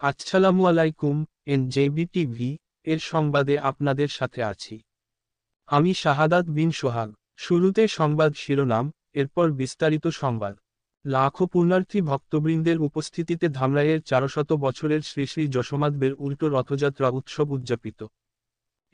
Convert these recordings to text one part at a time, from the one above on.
আসসালামু আলাইকুম। NJB TV এর সংবাদে আপনাদের সাথে আছি আমি শাহাদাত বিন সোহাগ। শুরুতে সংবাদ শিরোনাম, এরপর বিস্তারিত সংবাদ। লাখো পুণ্যার্থী ভক্তবৃন্দের উপস্থিতিতে ধামরাইয়ের 400 বছরের শ্রী শ্রী যশোমাধবের উল্টো রথযাত্রা উৎসব উদযাপিত।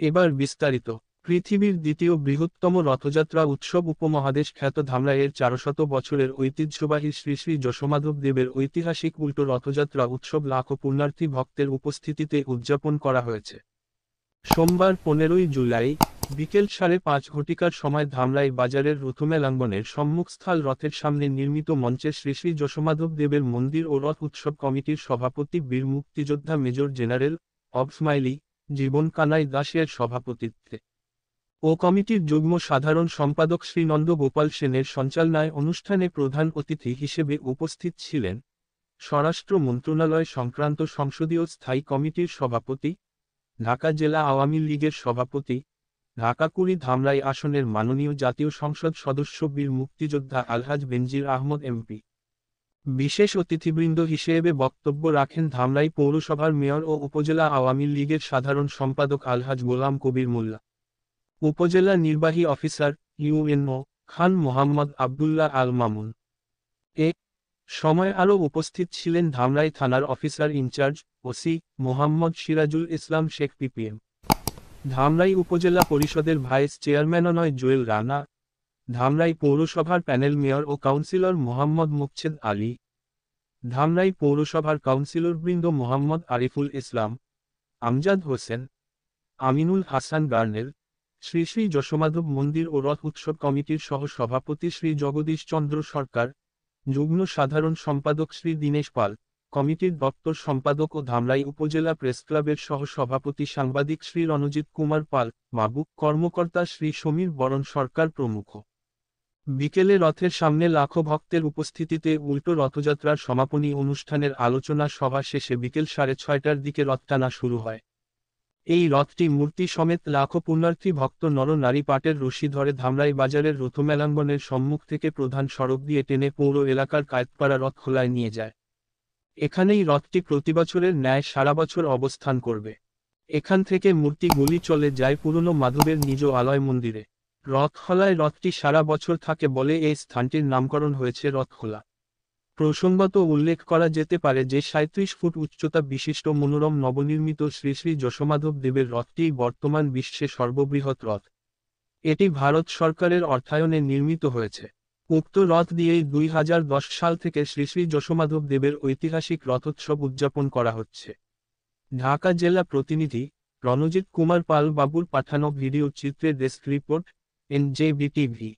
এবার বিস্তারিত। পৃথিবীর দ্বিতীয় বৃহত্তম রথযাত্রা উৎসব উপমহাদেশ খ্যাত ধামরাইয়ের 400 বছরের ঐতিহ্যবাহী শ্রী শ্রী যশোমাধব দেবের ঐতিহাসিক উল্টো রথযাত্রা উৎসব লাখো পুণ্যার্থী ভক্তের উপস্থিতিতে উদযাপন করা হয়েছে। সোমবার 15ই জুলাই বিকেল 5:30 ঘটিকার সময় ধামরাই বাজারের রথমেলাঙ্গনের সম্মুখস্থল রথের সামনে নির্মিত মঞ্চে শ্রী শ্রী যশোমাধব দেবের মন্দির ও রথ উৎসব কমিটির সভাপতি বীর মুক্তিযোদ্ধা মেজর জেনারেল অবস্মাইলি জীবন কানাই দাসের সভাপতিত্বে ও কমিটির যুগ্ম সাধারণ সম্পাদক শ্রী নন্দ গোপাল সেনের সঞ্চালনায় অনুষ্ঠানে প্রধান অতিথি হিসেবে উপস্থিত ছিলেন স্বরাষ্ট্র মন্ত্রণালয় সংক্রান্ত সংসদীয় স্থায়ী কমিটির সভাপতি, ঢাকা জেলা আওয়ামী লীগের সভাপতি, ঢাকা কুড়ি ধামরাই আসনের মাননীয় জাতীয় সংসদ সদস্য বীর মুক্তিযোদ্ধা আলহাজ বেনজির আহমদ এমপি। বিশেষ অতিথিবৃন্দ হিসেবে বক্তব্য রাখেন ধামরাই পৌরসভার মেয়র ও উপজেলা আওয়ামী লীগের সাধারণ সম্পাদক আলহাজ গোলাম কবির মোল্লা, উপজেলা নির্বাহী অফিসার ইউএনও খান মোহাম্মদ আবদুল্লাহ আল মামুন। এ সময় আরও উপস্থিত ছিলেন ধামরাই থানার officer in charge OC Mohammad Sirajul Islam Sheikh PPM, Dhamrai উপজেলা পরিষদের ভাইস চেয়ারম্যান জুয়েল রানা, ধামরাই পৌরসভার প্যানেল মেয়র ও কাউন্সিলর মোহাম্মদ মুকছেদ আলী, ধামরাই পৌরসভার কাউন্সিলরবৃন্দ মোহাম্মদ আরিফুল ইসলাম, আমজাদ হোসেন, আমিনুল হাসান গার্নেল, শ্রী শ্রী যশোমাধব মন্দির ও রথ উৎসব কমিটির সহ সভাপতি শ্রী জগদীশ চন্দ্র সরকার, যুগ্ম সাধারণ সম্পাদক শ্রী দীনেশ পাল, কমিটির দপ্তর সম্পাদক ও ধামরাই উপজেলা প্রেসক্লাবের সহ সভাপতি সাংবাদিক শ্রী রণজিৎ কুমার পাল, মাবুক কর্মকর্তা শ্রী সমীর বরণ সরকার প্রমুখ। বিকেলে রথের সামনে লাখো ভক্তের উপস্থিতিতে উল্টো রথযাত্রার সমাপনী অনুষ্ঠানের আলোচনা সভা শেষে বিকেল 6:30টার দিকে রথ টানা শুরু হয়। এই রথটি মূর্তি সমেত লাখো পুণ্যার্থী ভক্ত নর নারী পাটের রশি ধরে ধামরাই বাজারের রথমেলাঙ্গনের সম্মুখ থেকে প্রধান সড়ক দিয়ে টেনে পৌর এলাকার কায়েতপাড়া রথখোলায় নিয়ে যায়। এখানেই রথটি প্রতিবছরের ন্যায় সারা বছর অবস্থান করবে। এখান থেকে মূর্তিগুলি চলে যায় পুরনো মাধবের নিজ আলয় মন্দিরে। রথখোলায় রথটি সারা বছর থাকে বলে এই স্থানটির নামকরণ হয়েছে রথখোলা। প্রসঙ্গত উল্লেখ করা যেতে পারে যে 37 ফুট উচ্চতা বিশিষ্ট মনোরম নবনির্মিত শ্রী শ্রী যশোমাধব দেবের রথটিই বর্তমান বিশ্বে সর্ববৃহৎ রথ। এটি ভারত সরকারের অর্থায়নে নির্মিত হয়েছে। উক্ত রথ দিয়েই 2010 সাল থেকে শ্রী শ্রী যশোমাধব দেবের ঐতিহাসিক রথোৎসব উদযাপন করা হচ্ছে। ঢাকা জেলা প্রতিনিধি রণজিৎ কুমার পাল বাবুর পাঠানো ভিডিও চিত্রে ডেস্ক রিপোর্ট, এনজেবি টিভি।